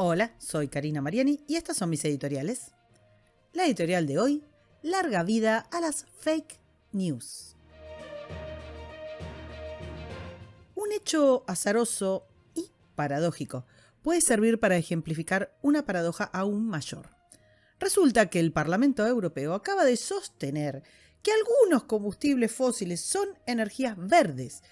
Hola, soy Karina Mariani y estas son mis editoriales. La editorial de hoy, larga vida a las fake news. Un hecho azaroso y paradójico puede servir para ejemplificar una paradoja aún mayor. Resulta que el Parlamento Europeo acaba de sostener que algunos combustibles fósiles son energías verdes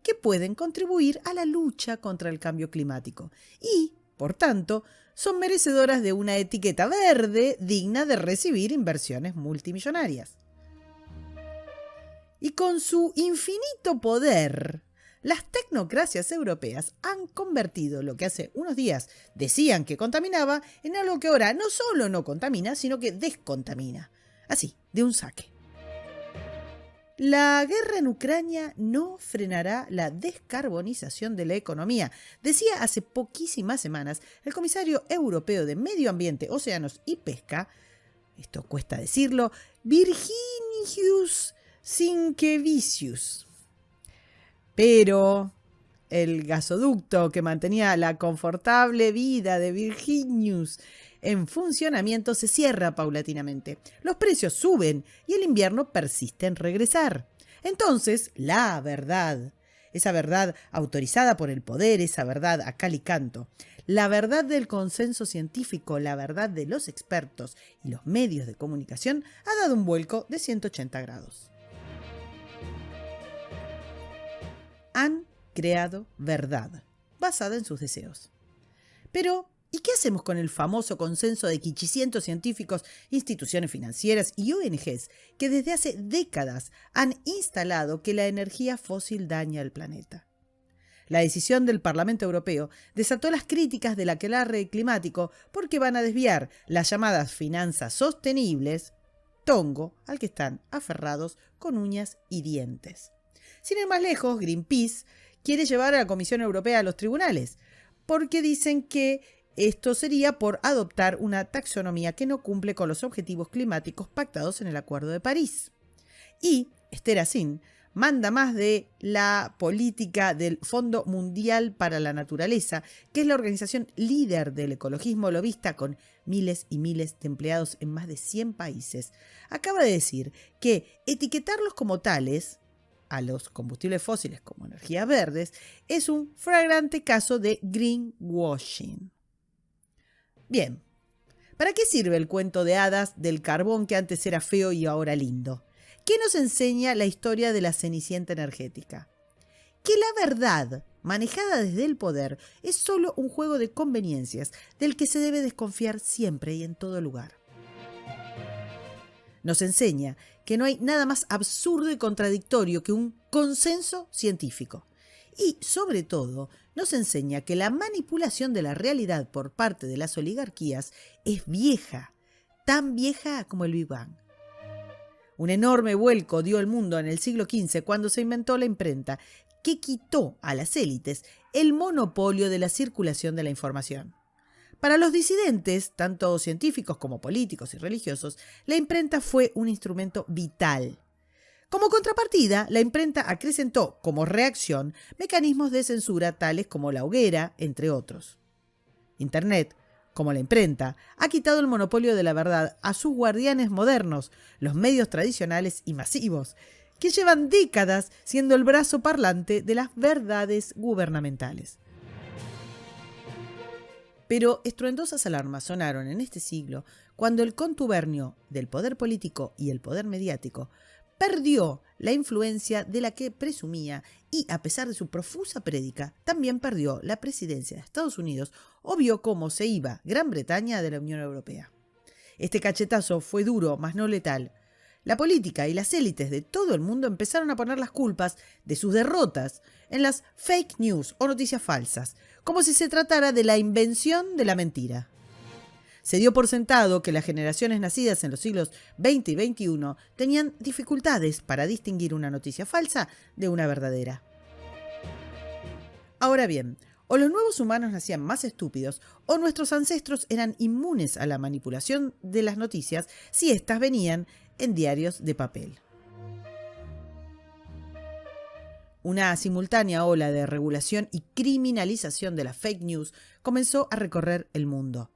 que pueden contribuir a la lucha contra el cambio climático y, por tanto, son merecedoras de una etiqueta verde digna de recibir inversiones multimillonarias. Y con su infinito poder, las tecnocracias europeas han convertido lo que hace unos días decían que contaminaba en algo que ahora no solo no contamina, sino que descontamina. Así, de un saque. La guerra en Ucrania no frenará la descarbonización de la economía, decía hace poquísimas semanas el comisario europeo de Medio Ambiente, Océanos y Pesca, esto cuesta decirlo, Virginijus Sinkevicius. Pero el gasoducto que mantenía la confortable vida de Virginius en funcionamiento se cierra paulatinamente. Los precios suben y el invierno persiste en regresar. Entonces, la verdad, esa verdad autorizada por el poder, esa verdad a cal y canto, la verdad del consenso científico, la verdad de los expertos y los medios de comunicación ha dado un vuelco de 180 grados. Han creado verdad, basada en sus deseos. Pero, ¿y qué hacemos con el famoso consenso de quichicientos científicos, instituciones financieras y ONGs que desde hace décadas han instalado que la energía fósil daña al planeta? La decisión del Parlamento Europeo desató las críticas del aquelarre climático porque van a desviar las llamadas finanzas sostenibles, tongo al que están aferrados con uñas y dientes. Sin ir más lejos, Greenpeace quiere llevar a la Comisión Europea a los tribunales, porque dicen que esto sería por adoptar una taxonomía que no cumple con los objetivos climáticos pactados en el Acuerdo de París. Y Esther Hassin manda más de la política del Fondo Mundial para la Naturaleza, que es la organización líder del ecologismo lobista con miles y miles de empleados en más de 100 países. Acaba de decir que etiquetarlos como tales, a los combustibles fósiles como energías verdes, es un flagrante caso de greenwashing. Bien, ¿para qué sirve el cuento de hadas del carbón que antes era feo y ahora lindo? ¿Qué nos enseña la historia de la cenicienta energética? Que la verdad, manejada desde el poder, es solo un juego de conveniencias del que se debe desconfiar siempre y en todo lugar. Nos enseña que no hay nada más absurdo y contradictorio que un consenso científico. Y, sobre todo, nos enseña que la manipulación de la realidad por parte de las oligarquías es vieja, tan vieja como el Big Bang. Un enorme vuelco dio el mundo en el siglo XV cuando se inventó la imprenta, que quitó a las élites el monopolio de la circulación de la información. Para los disidentes, tanto científicos como políticos y religiosos, la imprenta fue un instrumento vital. Como contrapartida, la imprenta acrecentó, como reacción, mecanismos de censura tales como la hoguera, entre otros. Internet, como la imprenta, ha quitado el monopolio de la verdad a sus guardianes modernos, los medios tradicionales y masivos, que llevan décadas siendo el brazo parlante de las verdades gubernamentales. Pero estruendosas alarmas sonaron en este siglo cuando el contubernio del poder político y el poder mediático perdió la influencia de la que presumía y, a pesar de su profusa prédica, también perdió la presidencia de Estados Unidos o vio cómo se iba Gran Bretaña de la Unión Europea. Este cachetazo fue duro, mas no letal. La política y las élites de todo el mundo empezaron a poner las culpas de sus derrotas en las fake news o noticias falsas, como si se tratara de la invención de la mentira. Se dio por sentado que las generaciones nacidas en los siglos XX y XXI tenían dificultades para distinguir una noticia falsa de una verdadera. Ahora bien, o los nuevos humanos nacían más estúpidos, o nuestros ancestros eran inmunes a la manipulación de las noticias si éstas venían en diarios de papel. Una simultánea ola de regulación y criminalización de las fake news comenzó a recorrer el mundo.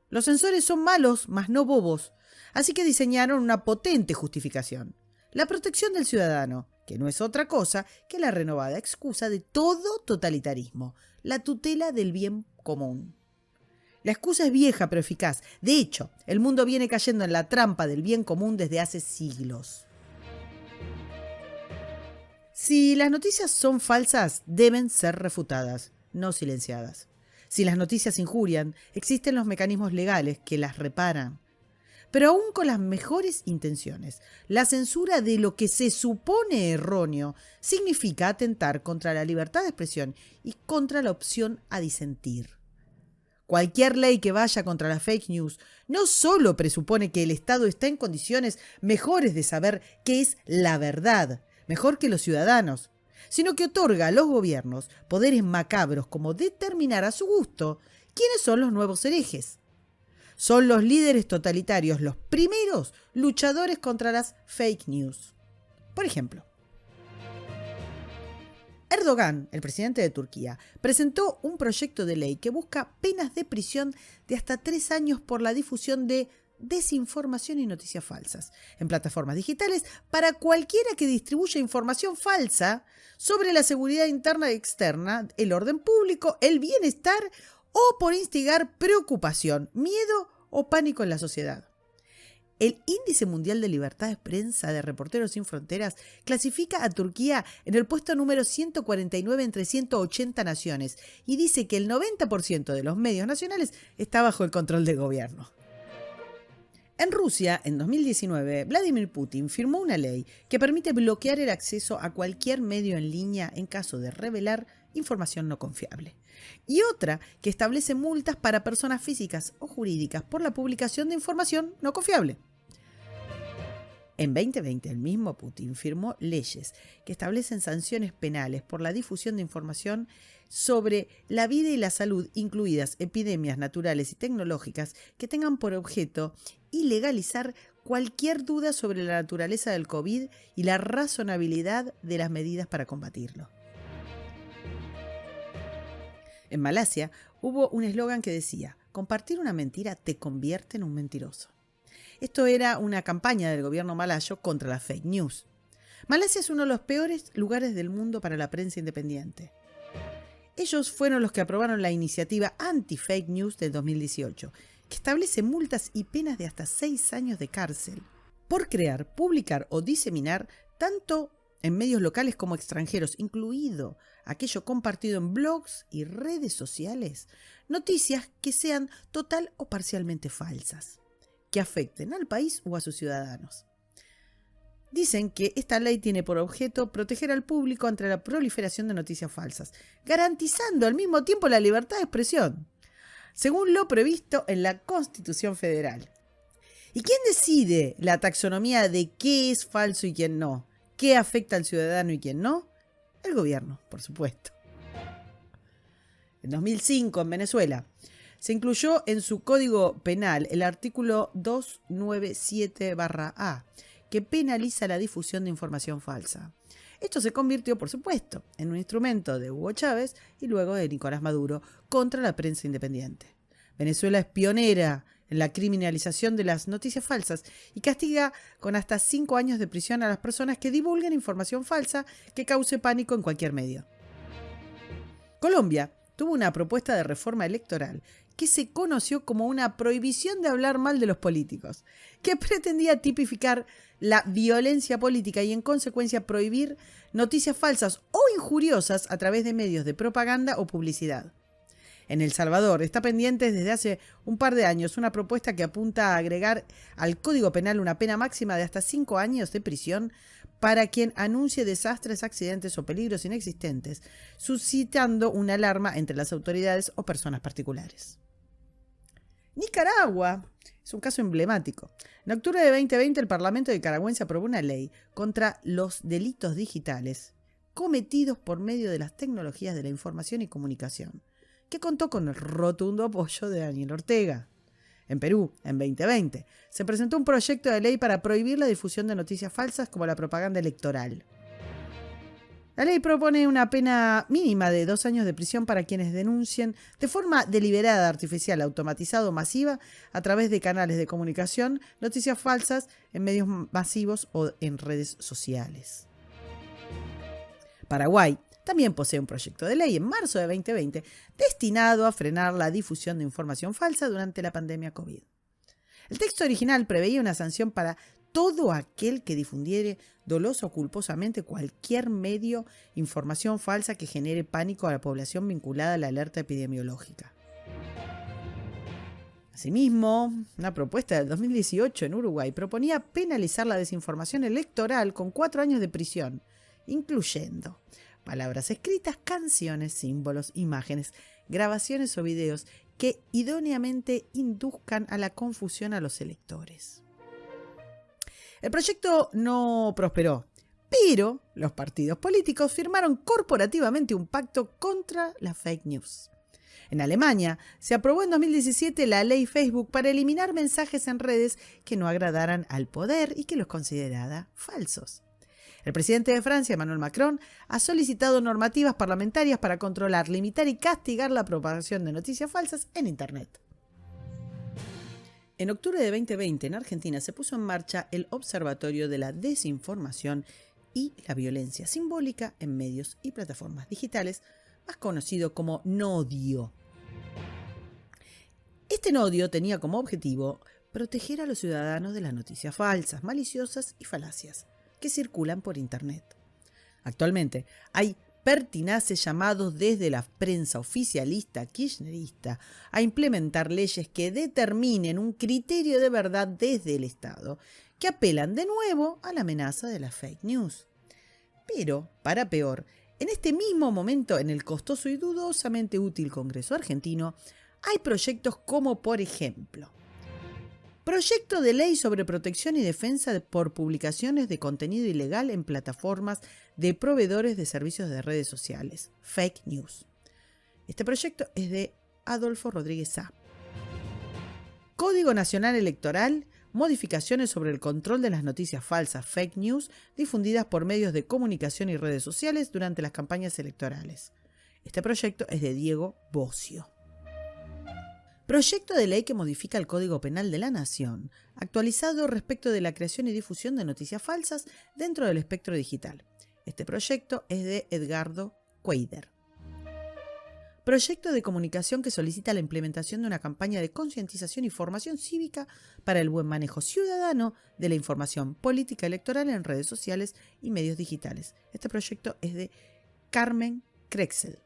Los censores son malos, mas no bobos, así que diseñaron una potente justificación: la protección del ciudadano, que no es otra cosa que la renovada excusa de todo totalitarismo, la tutela del bien común. La excusa es vieja pero eficaz. De hecho, el mundo viene cayendo en la trampa del bien común desde hace siglos. Si las noticias son falsas, deben ser refutadas, no silenciadas. Si las noticias injurian, existen los mecanismos legales que las reparan. Pero aún con las mejores intenciones, la censura de lo que se supone erróneo significa atentar contra la libertad de expresión y contra la opción a disentir. Cualquier ley que vaya contra las fake news no solo presupone que el Estado está en condiciones mejores de saber qué es la verdad, mejor que los ciudadanos, sino que otorga a los gobiernos poderes macabros como determinar a su gusto quiénes son los nuevos herejes. Son los líderes totalitarios los primeros luchadores contra las fake news. Por ejemplo, Erdogan, el presidente de Turquía, presentó un proyecto de ley que busca penas de prisión de hasta 3 años por la difusión de desinformación y noticias falsas en plataformas digitales para cualquiera que distribuya información falsa sobre la seguridad interna y externa, el orden público, el bienestar o por instigar preocupación, miedo o pánico en la sociedad. El Índice Mundial de Libertad de Prensa de Reporteros Sin Fronteras clasifica a Turquía en el puesto número 149 entre 180 naciones y dice que el 90% de los medios nacionales está bajo el control del gobierno. En Rusia, en 2019, Vladimir Putin firmó una ley que permite bloquear el acceso a cualquier medio en línea en caso de revelar información no confiable, y otra que establece multas para personas físicas o jurídicas por la publicación de información no confiable. En 2020, el mismo Putin firmó leyes que establecen sanciones penales por la difusión de información sobre la vida y la salud, incluidas epidemias naturales y tecnológicas que tengan por objeto ilegalizar cualquier duda sobre la naturaleza del COVID y la razonabilidad de las medidas para combatirlo. En Malasia hubo un eslogan que decía: compartir una mentira te convierte en un mentiroso. Esto era una campaña del gobierno malayo contra las fake news. Malasia es uno de los peores lugares del mundo para la prensa independiente. Ellos fueron los que aprobaron la iniciativa Anti-Fake News del 2018, que establece multas y penas de hasta 6 años de cárcel por crear, publicar o diseminar, tanto en medios locales como extranjeros, incluido aquello compartido en blogs y redes sociales, noticias que sean total o parcialmente falsas, que afecten al país o a sus ciudadanos. Dicen que esta ley tiene por objeto proteger al público ante la proliferación de noticias falsas, garantizando al mismo tiempo la libertad de expresión, según lo previsto en la Constitución Federal. ¿Y quién decide la taxonomía de qué es falso y quién no? ¿Qué afecta al ciudadano y quién no? El gobierno, por supuesto. En 2005, en Venezuela, se incluyó en su Código Penal el artículo 297-A, que penaliza la difusión de información falsa. Esto se convirtió, por supuesto, en un instrumento de Hugo Chávez y luego de Nicolás Maduro contra la prensa independiente. Venezuela es pionera en la criminalización de las noticias falsas y castiga con hasta 5 años de prisión a las personas que divulguen información falsa que cause pánico en cualquier medio. Colombia tuvo una propuesta de reforma electoral que se conoció como una prohibición de hablar mal de los políticos, que pretendía tipificar la violencia política y en consecuencia prohibir noticias falsas o injuriosas a través de medios de propaganda o publicidad. En El Salvador está pendiente desde hace un par de años una propuesta que apunta a agregar al Código Penal una pena máxima de hasta 5 años de prisión para quien anuncie desastres, accidentes o peligros inexistentes, suscitando una alarma entre las autoridades o personas particulares. Nicaragua es un caso emblemático. En octubre de 2020, el Parlamento nicaragüense aprobó una ley contra los delitos digitales cometidos por medio de las tecnologías de la información y comunicación, que contó con el rotundo apoyo de Daniel Ortega. En Perú, en 2020, se presentó un proyecto de ley para prohibir la difusión de noticias falsas como la propaganda electoral. La ley propone una pena mínima de 2 años de prisión para quienes denuncien de forma deliberada, artificial, automatizada o masiva a través de canales de comunicación noticias falsas en medios masivos o en redes sociales. Paraguay también posee un proyecto de ley en marzo de 2020 destinado a frenar la difusión de información falsa durante la pandemia COVID. El texto original preveía una sanción para todo aquel que difundiere dolosa o culposamente cualquier medio, información falsa que genere pánico a la población vinculada a la alerta epidemiológica. Asimismo, una propuesta del 2018 en Uruguay proponía penalizar la desinformación electoral con 4 años de prisión, incluyendo palabras escritas, canciones, símbolos, imágenes, grabaciones o videos que idóneamente induzcan a la confusión a los electores. El proyecto no prosperó, pero los partidos políticos firmaron corporativamente un pacto contra la fake news. En Alemania se aprobó en 2017 la ley Facebook para eliminar mensajes en redes que no agradaran al poder y que los considerara falsos. El presidente de Francia, Emmanuel Macron, ha solicitado normativas parlamentarias para controlar, limitar y castigar la propagación de noticias falsas en Internet. En octubre de 2020, en Argentina, se puso en marcha el Observatorio de la Desinformación y la Violencia Simbólica en Medios y Plataformas Digitales, más conocido como NODIO. Este NODIO tenía como objetivo proteger a los ciudadanos de las noticias falsas, maliciosas y falacias que circulan por Internet. Actualmente hay pertinaces llamados desde la prensa oficialista kirchnerista a implementar leyes que determinen un criterio de verdad desde el Estado, que apelan de nuevo a la amenaza de las fake news. Pero, para peor, en este mismo momento en el costoso y dudosamente útil Congreso argentino, hay proyectos como, por ejemplo, proyecto de ley sobre protección y defensa por publicaciones de contenido ilegal en plataformas de proveedores de servicios de redes sociales, fake news. Este proyecto es de Adolfo Rodríguez Sá. Código Nacional Electoral, modificaciones sobre el control de las noticias falsas, fake news, difundidas por medios de comunicación y redes sociales durante las campañas electorales. Este proyecto es de Diego Bocio. Proyecto de ley que modifica el Código Penal de la Nación, actualizado respecto de la creación y difusión de noticias falsas dentro del espectro digital. Este proyecto es de Edgardo Cuader. Proyecto de comunicación que solicita la implementación de una campaña de concientización y formación cívica para el buen manejo ciudadano de la información política electoral en redes sociales y medios digitales. Este proyecto es de Carmen Krexel.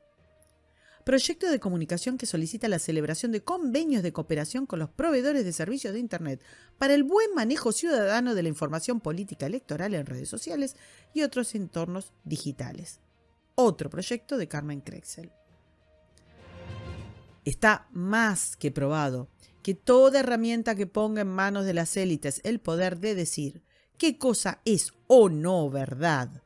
Proyecto de comunicación que solicita la celebración de convenios de cooperación con los proveedores de servicios de Internet para el buen manejo ciudadano de la información política electoral en redes sociales y otros entornos digitales. Otro proyecto de Carmen Krexel. Está más que probado que toda herramienta que ponga en manos de las élites el poder de decir qué cosa es o no verdad,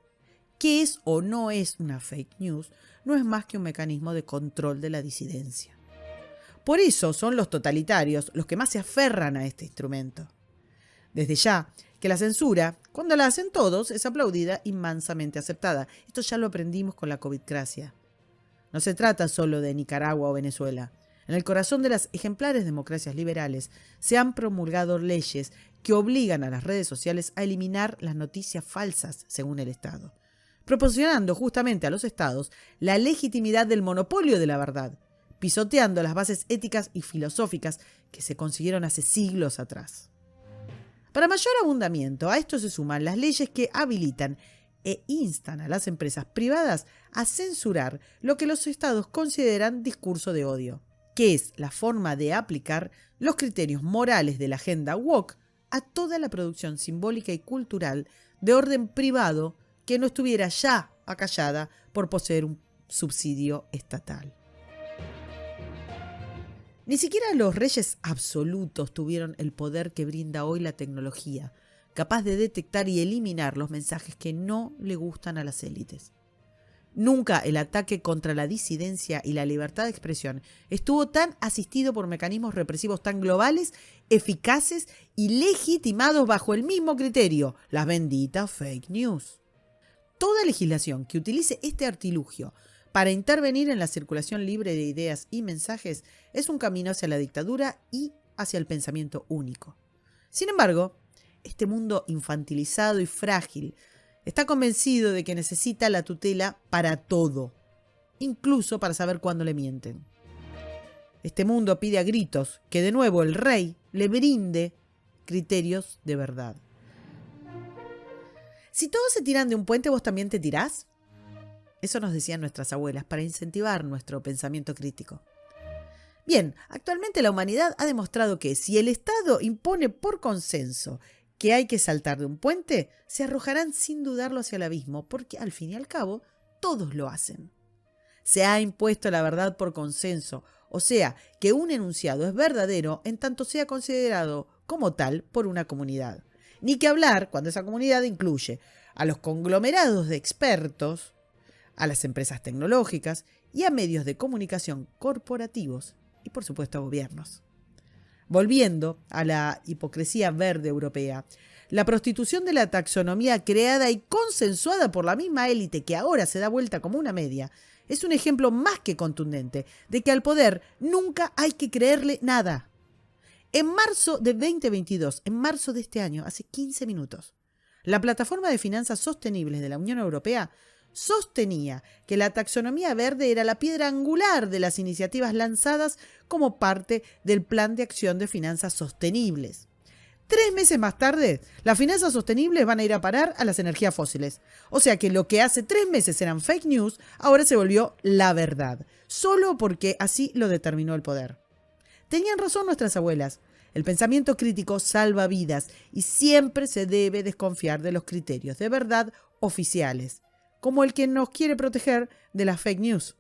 qué es o no es una fake news, no es más que un mecanismo de control de la disidencia. Por eso son los totalitarios los que más se aferran a este instrumento. Desde ya que la censura, cuando la hacen todos, es aplaudida y mansamente aceptada. Esto ya lo aprendimos con la covidcracia. No se trata solo de Nicaragua o Venezuela. En el corazón de las ejemplares democracias liberales se han promulgado leyes que obligan a las redes sociales a eliminar las noticias falsas según el Estado, proporcionando justamente a los estados la legitimidad del monopolio de la verdad, pisoteando las bases éticas y filosóficas que se consiguieron hace siglos atrás. Para mayor abundamiento, a esto se suman las leyes que habilitan e instan a las empresas privadas a censurar lo que los estados consideran discurso de odio, que es la forma de aplicar los criterios morales de la agenda woke a toda la producción simbólica y cultural de orden privado que no estuviera ya acallada por poseer un subsidio estatal. Ni siquiera los reyes absolutos tuvieron el poder que brinda hoy la tecnología, capaz de detectar y eliminar los mensajes que no le gustan a las élites. Nunca el ataque contra la disidencia y la libertad de expresión estuvo tan asistido por mecanismos represivos tan globales, eficaces y legitimados bajo el mismo criterio, las benditas fake news. Toda legislación que utilice este artilugio para intervenir en la circulación libre de ideas y mensajes es un camino hacia la dictadura y hacia el pensamiento único. Sin embargo, este mundo infantilizado y frágil está convencido de que necesita la tutela para todo, incluso para saber cuándo le mienten. Este mundo pide a gritos que de nuevo el rey le brinde criterios de verdad. Si todos se tiran de un puente, ¿vos también te tirás? Eso nos decían nuestras abuelas para incentivar nuestro pensamiento crítico. Bien, actualmente la humanidad ha demostrado que si el Estado impone por consenso que hay que saltar de un puente, se arrojarán sin dudarlo hacia el abismo, porque al fin y al cabo todos lo hacen. Se ha impuesto la verdad por consenso, o sea, que un enunciado es verdadero en tanto sea considerado como tal por una comunidad. Ni que hablar cuando esa comunidad incluye a los conglomerados de expertos, a las empresas tecnológicas y a medios de comunicación corporativos y, por supuesto, a gobiernos. Volviendo a la hipocresía verde europea, la prostitución de la taxonomía creada y consensuada por la misma élite que ahora se da vuelta como una media es un ejemplo más que contundente de que al poder nunca hay que creerle nada. En marzo de 2022, en marzo de este año, hace 15 minutos, la Plataforma de Finanzas Sostenibles de la Unión Europea sostenía que la taxonomía verde era la piedra angular de las iniciativas lanzadas como parte del Plan de Acción de Finanzas Sostenibles. 3 meses más tarde, las finanzas sostenibles van a ir a parar a las energías fósiles. O sea que lo que hace 3 meses eran fake news, ahora se volvió la verdad, solo porque así lo determinó el poder. Tenían razón nuestras abuelas. El pensamiento crítico salva vidas y siempre se debe desconfiar de los criterios de verdad oficiales, como el que nos quiere proteger de las fake news.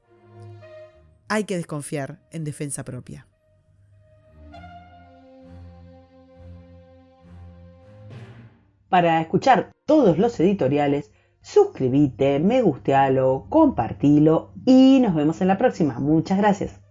Hay que desconfiar en defensa propia. Para escuchar todos los editoriales, suscríbete, me gustealo, compartilo y nos vemos en la próxima. Muchas gracias.